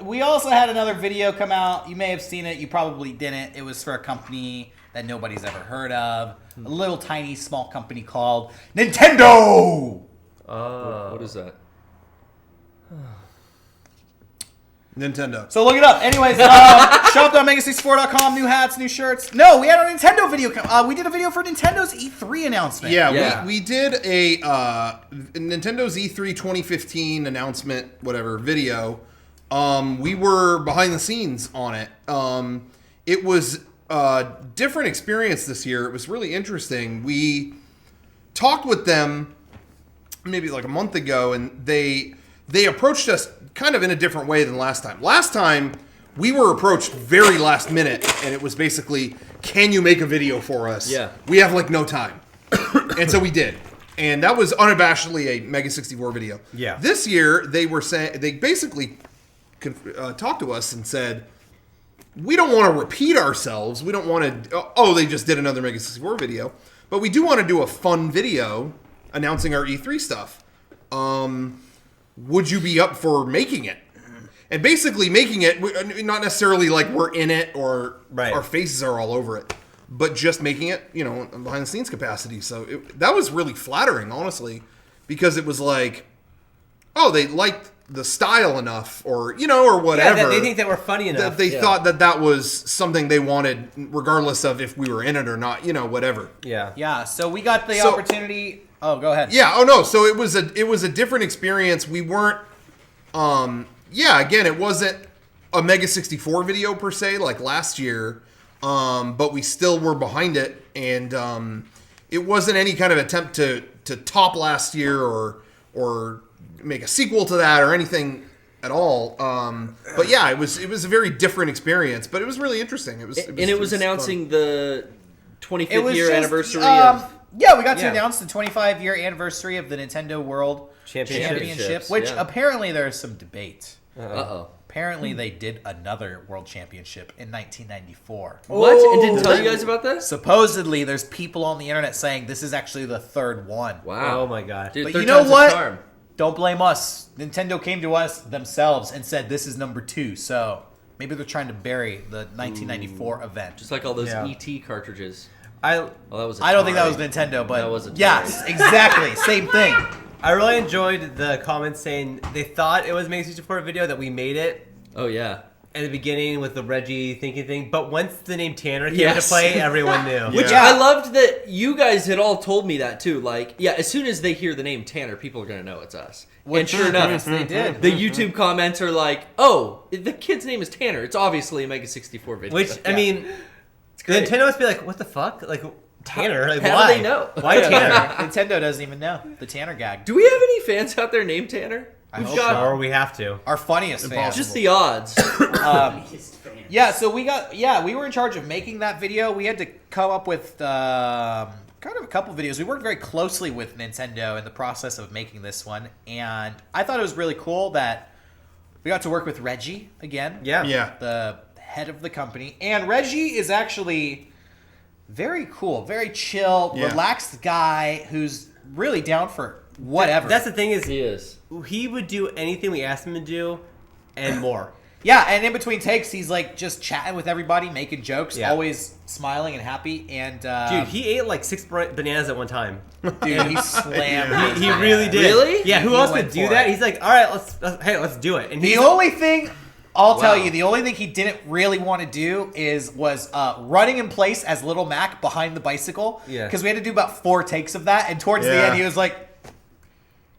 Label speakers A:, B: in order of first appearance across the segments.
A: we also had another video come out. You may have seen it. You probably didn't. It was for a company that nobody's ever heard of. A little tiny small company called Nintendo.
B: What is that?
C: Nintendo.
A: So look it up. Anyways, shop.mega64.com. New hats, new shirts. No, we had a Nintendo video. We did a video for Nintendo's E3 announcement.
C: Yeah. We did a Nintendo's E3 2015 announcement, whatever, video. We were behind the scenes on it. It was a different experience this year. It was really interesting. We talked with them maybe like a month ago, and they approached us kind of in a different way than last time. Last time, we were approached very last minute, and it was basically, can you make a video for us?
B: Yeah.
C: We have like no time. And so we did. And that was unabashedly a Mega64 video.
D: Yeah.
C: This year, they basically talked to us and said, we don't want to repeat ourselves. We don't want to, they just did another Mega64 video. But we do want to do a fun video announcing our E3 stuff. Would you be up for making it? And basically making it, not necessarily like we're in it or our faces are all over it, but just making it, behind the scenes capacity. So that was really flattering, honestly, because it was like, they liked the style enough or whatever.
D: Yeah, they think that we're funny enough.
C: That they thought that was something they wanted, regardless of if we were in it or not, whatever.
D: Yeah.
A: Yeah, so we got the opportunity. Oh, go ahead.
C: Yeah. Oh no. So it was a different experience. We weren't. Again, it wasn't a Mega64 video per se like last year, but we still were behind it, and it wasn't any kind of attempt to top last year or make a sequel to that or anything at all. But yeah, it was a very different experience, but it was really interesting. It was
B: announcing
C: fun.
B: The 25th year anniversary of.
A: Yeah, we got to announce the 25-year anniversary of the Nintendo World Championship, which apparently there's some debate. Apparently they did another World Championship in 1994.
B: What? And didn't tell you guys about this?
A: Supposedly, there's people on the internet saying this is actually the third one.
B: Wow.
D: Oh my god.
B: Dude,
A: but you know what? Don't blame us. Nintendo came to us themselves and said this is number 2. So maybe they're trying to bury the 1994 event.
B: Just like all those ET cartridges.
A: I don't think that was Nintendo, but
B: that was
A: yes, exactly, same thing.
D: I really enjoyed the comments saying they thought it was Mega64 video that we made it.
B: Oh yeah.
D: At the beginning with the Reggie thinking thing, but once the name Tanner came into play, everyone knew.
B: Which I loved that you guys had all told me that too. Like, as soon as they hear the name Tanner, people are gonna know it's us. And sure enough,
A: they did.
B: The YouTube comments are like, "Oh, the kid's name is Tanner. It's obviously a Mega64 video."
D: Which I mean. Nintendo must be like, what the fuck? Like, Tanner? Like,
B: how
D: why?
B: do they know?
D: Why Tanner?
A: Nintendo doesn't even know. The Tanner gag.
B: Do we have any fans out there named Tanner?
A: I hope so.
D: Or we have to.
A: Our funniest fans.
B: Just the odds.
A: Yeah, so we were in charge of making that video. We had to come up with kind of a couple videos. We worked very closely with Nintendo in the process of making this one. And I thought it was really cool that we got to work with Reggie again.
C: Yeah.
A: The head of the company, and Reggie is actually very cool, very chill, relaxed guy who's really down for whatever.
D: That's the thing is
B: he
D: would do anything we asked him to do and more.
A: Yeah, and in between takes, he's like just chatting with everybody, making jokes, always smiling and happy. And
D: dude, he ate like 6 bananas at one time.
A: Dude, he slammed.
D: He really did.
B: Really?
D: Yeah. Who else would do that? He's like, all right, let's do it. And
A: the only thing. I'll tell you, the only thing he didn't really want to do was running in place as Little Mac behind the bicycle. Yeah. Because we had to do about 4 takes of that, and towards the end, he was like,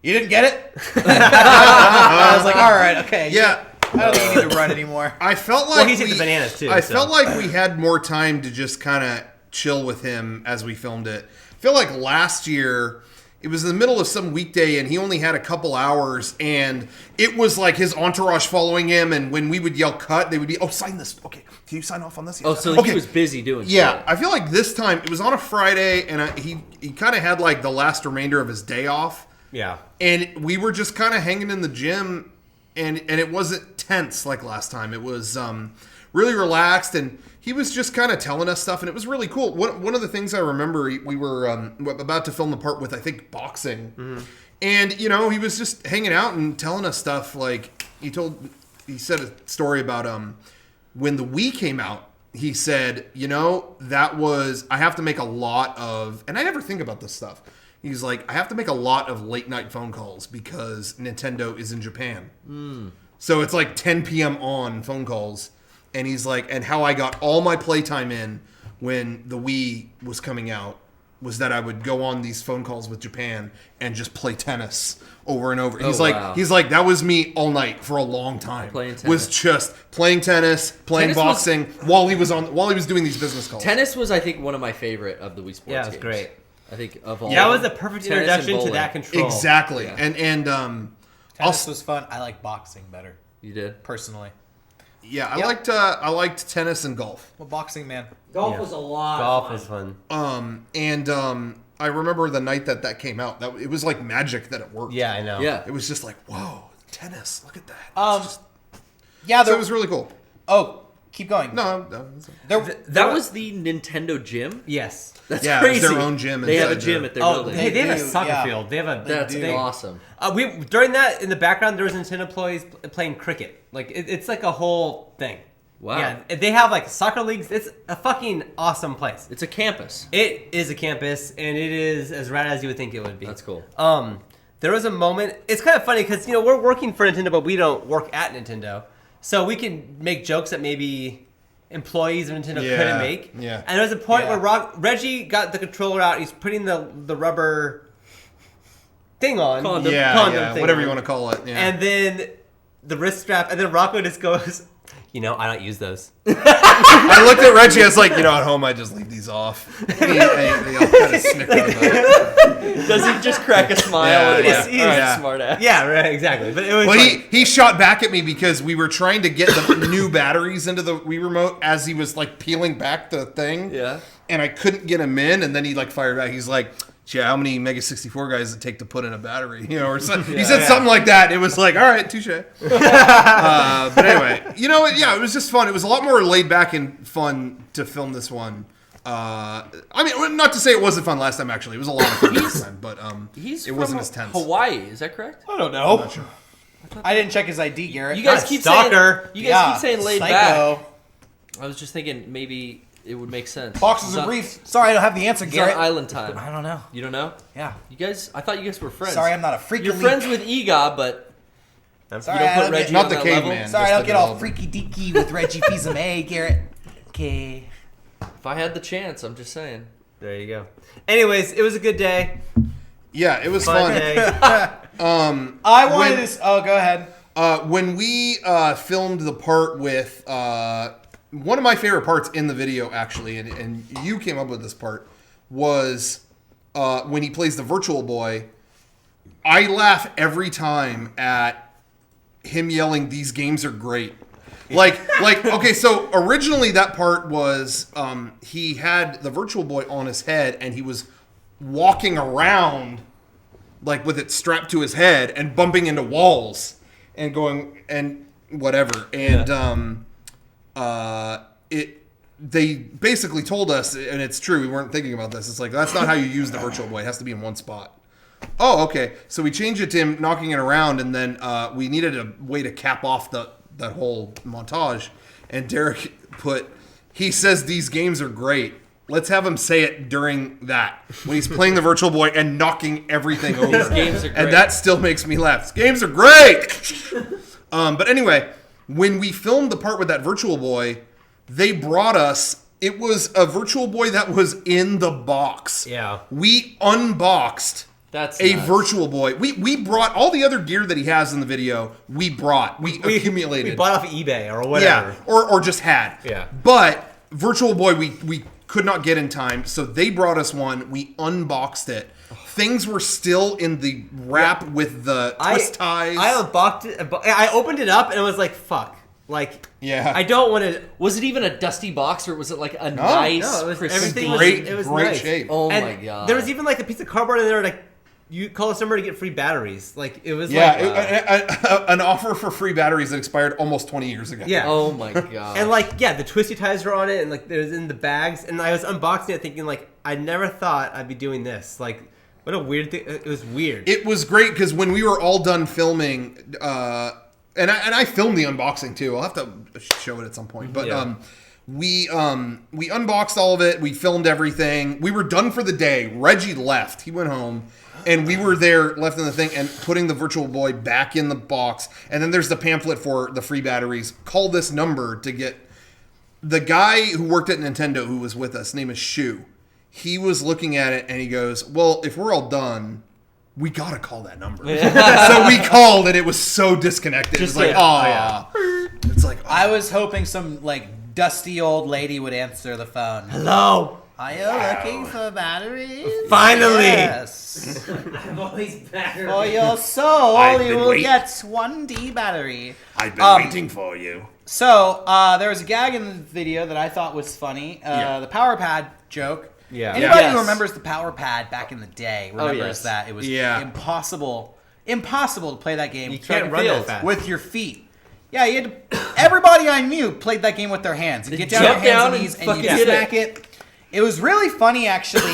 A: "You didn't get it?" I was like, "All right, okay."
C: Yeah.
A: I don't think you need to run anymore.
C: I felt like
D: he's the bananas too.
C: I felt like we had more time to just kind of chill with him as we filmed it. I feel like last year. It was in the middle of some weekday, and he only had a couple hours, and it was like his entourage following him, and when we would yell cut, they would be, sign this. Okay, can you sign off on this?
B: He was busy doing
C: shit. I feel like this time, it was on a Friday, and he kind of had like the last remainder of his day off.
D: Yeah.
C: And we were just kind of hanging in the gym, and it wasn't tense like last time. It was really relaxed, and he was just kind of telling us stuff, and it was really cool. One of the things I remember, we were about to film the part with, I think, boxing. Mm-hmm. And, he was just hanging out and telling us stuff. Like, he told said a story about when the Wii came out. He said, I have to make a lot of, and I never think about this stuff. He's like, I have to make a lot of late night phone calls because Nintendo is in Japan. So it's like 10 p.m. on phone calls. And he's like, and how I got all my playtime in when the Wii was coming out was that I would go on these phone calls with Japan and just play tennis over and over. He's like, that was me all night for a long time.
B: Playing tennis.
C: Was just playing tennis, playing boxing while he was doing these business calls.
B: Tennis was, I think, one of my favorite of the Wii Sports
D: Yeah, it was
B: games.
D: great.
B: I think of all.
D: That was the perfect
B: Tennis and
D: introduction to
B: bowling.
D: that control.
C: Exactly.
B: Yeah.
C: And
A: Tennis was fun. I like boxing better,
B: You did?
A: personally.
C: yeah, I liked tennis and golf.
A: Well, boxing, man.
E: Golf
D: Yeah.
E: was a lot.
D: Golf
E: of
D: is
E: fun.
D: fun.
C: I remember the night that came out. That it was like magic that it worked.
D: Yeah, I know.
B: Yeah.
C: It was just like, whoa, tennis. Look at that.
A: Yeah,
C: So it was really cool.
A: Oh, keep going.
C: No,
B: That was the Nintendo gym?
D: Yes.
B: That's
C: Yeah, it was
B: crazy.
C: their own gym
B: They have a
C: inside
B: gym
C: there.
B: at their
A: Oh,
B: building.
D: Hey, they have a
A: do,
D: soccer
A: yeah.
D: field. They have a.
B: That's
A: do.
B: awesome.
D: We during that in the background there was Nintendo employees playing cricket. Like it's like a whole thing.
B: Wow.
D: Yeah, they have like soccer leagues. It's a fucking awesome place.
B: It's a campus.
D: It is a campus, and it is as rad as you would think it would be.
B: That's cool.
D: There was a moment. It's kind of funny because we're working for Nintendo, but we don't work at Nintendo, so we can make jokes that maybe employees of Nintendo
C: Yeah,
D: couldn't make.
C: yeah.
D: And there was a point
A: Yeah.
D: where Reggie got the controller out. He's putting the rubber thing on.
B: Condom.
C: yeah,
D: thing
C: whatever
D: on.
C: you want to call it. Yeah.
D: And then the wrist strap, and then Rocco just goes, I don't use those.
C: I looked at Reggie. I was like, at home I just leave these off. They all kind of snickered about it.
B: Does he just crack a smile?
C: Yeah,
B: and
C: yeah.
B: like,
C: Yeah.
B: Smart ass.
D: Yeah, right, exactly. But it was
C: Well,
D: like,
C: he shot back at me because we were trying to get the new batteries into the Wii remote as he was like peeling back the thing.
B: Yeah.
C: And I couldn't get him in, and then he like fired back. He's like, "Yeah, how many Mega64 guys does it take to put in a battery?" Or something. He said something like that. It was like, "All right, touche." But anyway, it was just fun. It was a lot more laid back and fun to film this one. I mean, not to say it wasn't fun last time. Actually, it was a lot of fun last time, but
B: He's
C: it
B: from
C: wasn't as tense.
B: Hawaii, is that correct?
A: I don't know. I didn't check his ID, Garrett.
B: You guys
D: God,
B: keep
D: stalker.
B: saying laid
A: psycho.
B: back. I was just thinking maybe it would make sense.
A: Boxes
B: He's
A: and
B: on-
A: briefs. Sorry, I don't have the answer,
B: He's on
A: Garrett.
B: island time.
A: I don't know.
B: You don't know?
A: Yeah.
B: You guys, I thought you guys were friends.
A: Sorry, I'm not a freaky
B: You're
A: leak.
B: friends with Ega, but
A: Sorry,
B: you
A: I
B: don't put
A: don't
B: Reggie
A: get,
C: Not
B: on
C: the
B: that
C: caveman.
B: level.
A: sorry, I
C: just
A: don't
C: the
A: get all
C: developer.
A: freaky deaky with Reggie Fils-Aime, Garrett. Okay.
B: If I had the chance, I'm just saying.
D: there you go. Anyways, it was a good day.
C: Yeah, it was
D: Fun
C: fun.
D: day.
A: I wanted to. Oh, go ahead.
C: When we filmed the part with one of my favorite parts in the video, actually, and you came up with this part, was when he plays the Virtual Boy. I laugh every time at him yelling, "These games are great." Like, okay, so originally that part was he had the Virtual Boy on his head and he was walking around like with it strapped to his head and bumping into walls and going and whatever. And they basically told us, and it's true, we weren't thinking about this. It's like, that's not how you use the Virtual Boy. It has to be in one spot. Oh, okay. So we changed it to him knocking it around, and then we needed a way to cap off that whole montage. And Derek put, he says these games are great. Let's have him say it during that, when he's playing the Virtual Boy and knocking everything over.
B: These games are great.
C: And that still makes me laugh. These games are great! But anyway, when we filmed the part with that Virtual Boy, they brought us, it was a Virtual Boy that was in the box.
D: Yeah.
C: We unboxed
B: That's
C: a
B: nuts.
C: Virtual Boy. We brought all the other gear that he has in the video. We accumulated.
D: We bought off of eBay or whatever.
C: Yeah, or just had.
D: Yeah.
C: But Virtual Boy, we could not get in time, so they brought us one. We unboxed it. Things were still in the wrap with the twist ties.
D: I unboxed it. I opened it up and I was like, "Fuck!" Like,
C: Yeah.
D: I don't want to.
B: Was it even a dusty box or was it like a nice,
D: no, it was
B: pristine-
D: everything was-
C: great,
D: it was
C: great
D: nice.
C: shape.
B: Oh
D: And
B: my god!
D: there was even like a piece of cardboard in there, like you call this number to get free batteries. Like it was
C: Yeah,
D: like,
C: an offer for free batteries that expired almost 20 years ago.
D: yeah.
B: Oh my god!
D: And like, yeah, the twisty ties were on it, and like it was in the bags. And I was unboxing it, thinking like, I never thought I'd be doing this. Like, what a weird thing. It was weird.
C: It was great because when we were all done filming, and I filmed the unboxing too. I'll have to show it at some point. But we unboxed all of it. We filmed everything. We were done for the day. Reggie left. He went home. And we were there, left in the thing, and putting the Virtual Boy back in the box. And then there's the pamphlet for the free batteries. Call this number to get... The guy who worked at Nintendo who was with us, name is Shu. He was looking at it, and he goes, well, if we're all done, we got to call that number. So we called, and it was so disconnected. It's like, It's like,
A: I was hoping some, like, dusty old lady would answer the phone.
D: Hello.
A: Are you looking for batteries?
D: Finally.
A: Yes.
E: I've always battered.
A: For your soul,
C: I've
A: you
C: been
A: will
C: waiting.
A: get 1D battery.
C: I've been waiting for you.
A: So, there was a gag in the video that I thought was funny. The Power Pad joke.
D: Yeah.
A: Anybody
B: Yes.
A: who remembers the Power Pad back in the day remembers that. It was impossible to play that game.
D: You can't run that fast.
A: With your feet. Yeah, you had to, everybody I knew played that game with their hands. You get down on
B: jump
A: your hands
B: down
A: and knees
B: and
A: and you
B: fucking
A: smack it. It was really funny, actually.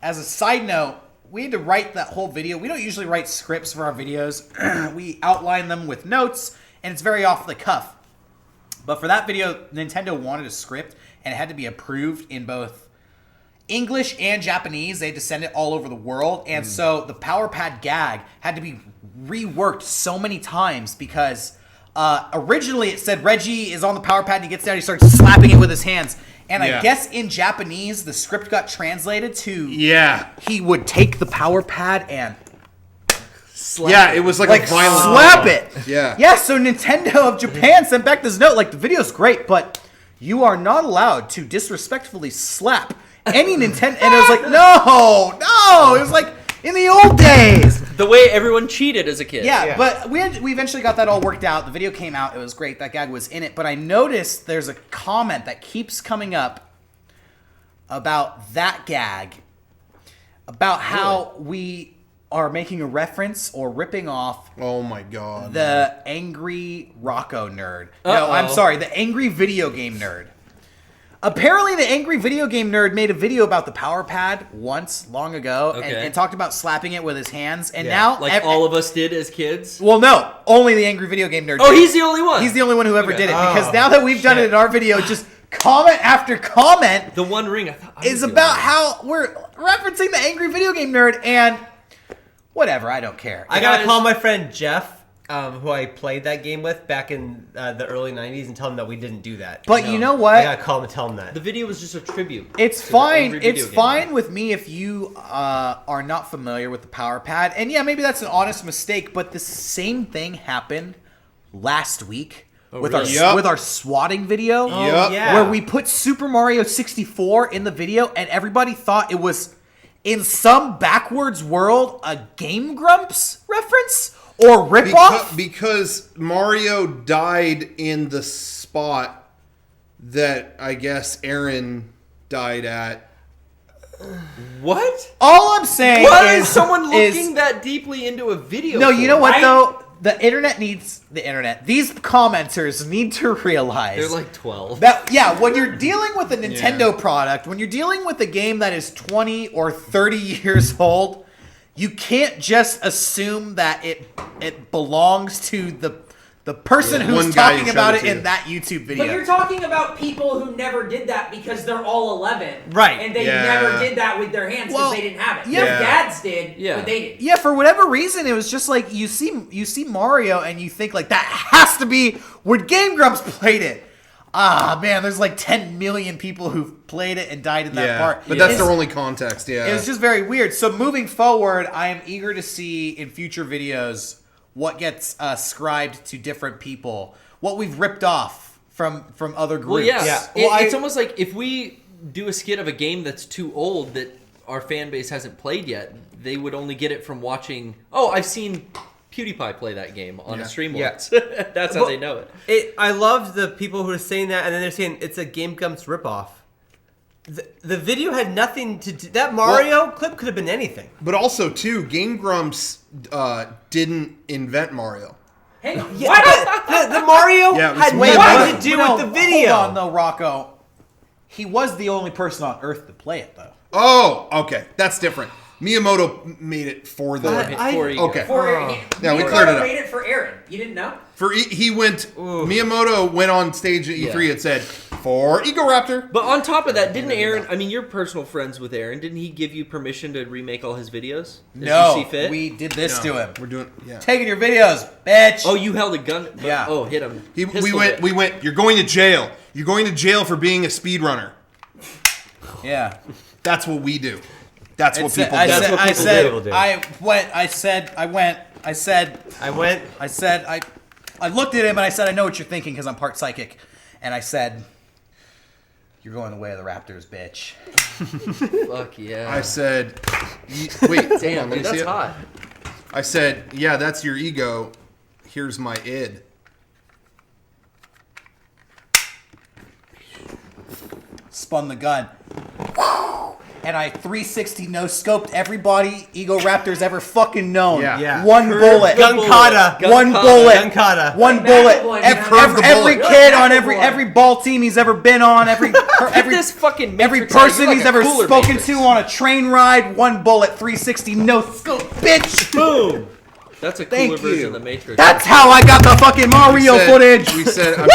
A: As a side note, we had to write that whole video. We don't usually write scripts for our videos. We outline them with notes, and it's very off the cuff. But for that video, Nintendo wanted a script, and it had to be approved in both English and Japanese. They had to send it all over the world. And so the Power Pad gag had to be reworked so many times because originally it said Reggie is on the Power Pad and he gets down and he starts slapping it with his hands. And I guess in Japanese, the script got translated to he would take the Power Pad and
C: it was like a violent...
A: slap it.
C: Yeah.
A: Yeah, so Nintendo of Japan sent back this note, like, the video's great, but you are not allowed to disrespectfully slap any Nintendo... And it was like, no! It was like, in the old days!
B: The way everyone cheated as a kid.
A: Yeah, but we eventually got that all worked out. The video came out. It was great. That gag was in it. But I noticed there's a comment that keeps coming up about that gag, about how we are making a reference or ripping off
C: Oh my god.
A: the angry Rocco nerd. No, I'm sorry, the angry video game nerd. Apparently, the angry video game nerd made a video about the Power Pad once, long ago, and talked about slapping it with his hands. And now,
B: Like all of us did as kids.
A: well, no, only the angry video game nerd.
B: Oh,
A: did.
B: he's the only one.
A: He's the only one who ever did it because
D: Oh,
A: now that we've done it in our video, just comment after comment
B: The One Ring. I thought I was
A: is
B: the
A: about
B: only
A: how we're referencing the angry video game nerd and whatever. I don't care.
D: I gotta call my friend Jeff, who I played that game with back in the early 90s, and tell him that we didn't do that.
A: But you know what?
D: I gotta call him and tell him that.
B: The video was just a tribute.
A: It's
B: to the
A: fine.
B: angry video
A: It's
B: game
A: fine
B: nerd.
A: with me if you are not familiar with the Power Pad. And yeah, maybe that's an honest mistake, but the same thing happened last week with
B: really?
A: our with our swatting video.
C: Yep.
D: yeah.
A: Where we put Super Mario 64 in the video and everybody thought it was in some backwards world a Game Grumps reference or ripoff.
C: Because Mario died in the spot that I guess Aaron died at.
B: What?
A: All I'm saying
B: Why
A: is
B: is someone
A: is-
B: looking that deeply into a video?
A: No, you know
B: for?
A: what though? The internet needs the internet. These commenters need to realize
B: They're like 12.
A: that when you're dealing with a Nintendo product, when you're dealing with a game that is 20 or 30 years old, you can't just assume that it belongs to the person
C: One
A: who's
C: guy who
A: talking
C: showed
A: about
C: it
A: it
C: to you.
A: in that YouTube video.
E: But you're talking about people who never did that because they're all 11.
D: Right.
E: And they
C: Yeah.
E: never did that with their hands because
A: Well,
E: they didn't have it.
A: yeah.
E: Their dads did,
B: Yeah.
E: but they didn't.
A: Yeah, for whatever reason, it was just like you see Mario and you think like that has to be where Game Grumps played it. Ah man, there's like 10 million people who've played it and died in that part.
C: But that's
A: It's-
C: their only context,
A: It was just very weird. So moving forward, I am eager to see in future videos what gets ascribed to different people, what we've ripped off from other groups.
B: Well, yeah.
D: Yeah.
B: It-
A: Well,
B: it's almost like if we do a skit of a game that's too old that our fan base hasn't played yet, they would only get it from watching. Oh, I've seen PewDiePie play that game on a stream
D: Yeah.
B: once. That's how they know it.
D: I love the people who are saying that, and then they're saying it's a Game Grumps ripoff. The video had nothing to do. That Mario clip could have been anything.
C: But also, too, Game Grumps didn't invent Mario.
E: Hang on.
D: Yeah,
E: What?
D: the Mario
C: Yeah, it was
D: had
C: weird.
D: nothing to do with the video.
A: Hold on, though, Rocco. He was the only person on Earth to play it, though.
C: Oh, okay. That's different. Miyamoto made it for the. Okay. Yeah, we cleared it up.
E: Made it for Aaron. You didn't know?
C: Miyamoto went on stage at E3 and said, for Egoraptor.
B: But on top of that, didn't Aaron, I mean, you're personal friends with Aaron. Didn't he give you permission to remake all his videos?
A: No,
B: you see fit?
A: we did this to him.
C: We're doing,
A: Taking your videos, bitch.
B: Oh, you held a gun?
A: Yeah.
B: Oh, hit him.
C: We went, you're going to jail. You're going to jail for being a speedrunner.
A: Yeah.
C: That's what we do. That's what people do.
A: I looked at him and I said, I know what you're thinking because I'm part psychic. And I said, you're going the way of the Raptors, bitch.
B: Fuck yeah.
C: I said, wait,
B: damn, dude, that's hot.
C: I said, yeah, that's your ego. Here's my id.
A: Spun the gun. And I 360 no-scoped everybody Egoraptor's ever fucking known.
C: Yeah.
A: One bullet.
D: Gunkata.
A: One bullet.
D: Gunkata.
A: One bullet. Every kid on every ball team he's ever been on, every
B: this fucking
A: every
B: Matrix out,
A: person
B: you're like
A: he's
B: a
A: ever
B: cooler
A: spoken
B: Matrix.
A: to on a train ride, one bullet, 360 no-scope, bitch.
B: Boom. That's a cooler
A: Thank
B: version
A: you.
B: of the Matrix.
A: That's how I got the fucking Mario footage.
C: We said,
A: Woo!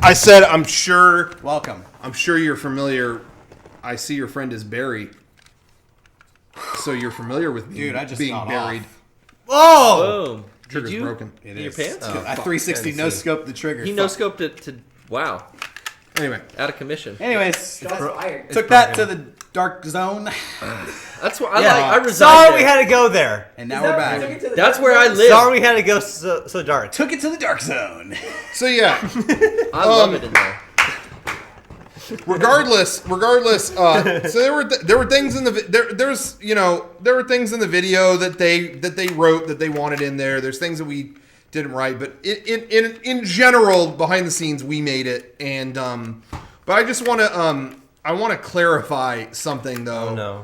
C: I said, I'm sure you're familiar. I see your friend is Barry. So you're familiar with me
A: Dude, I just
C: being
A: got
C: buried.
D: Oh!
B: Boom.
C: Trigger's broken.
B: In your pants?
A: I 360 no-scoped the trigger.
B: He no-scoped it to, wow.
C: Anyway.
B: Out of commission.
A: Anyways,
E: Fired.
A: took that to the dark zone.
B: That's what I reside
D: Sorry
B: there.
D: we had to go there.
A: And now we're back.
B: That's where I live.
D: Sorry we had to go so dark.
A: Took it to the dark zone.
C: So yeah.
B: I love it in there.
C: Regardless. So there were things in the there were things in the video that they wrote that they wanted in there. There's things that we didn't write, but in general, behind the scenes, we made it. And but I just want to clarify something though.
D: Oh no.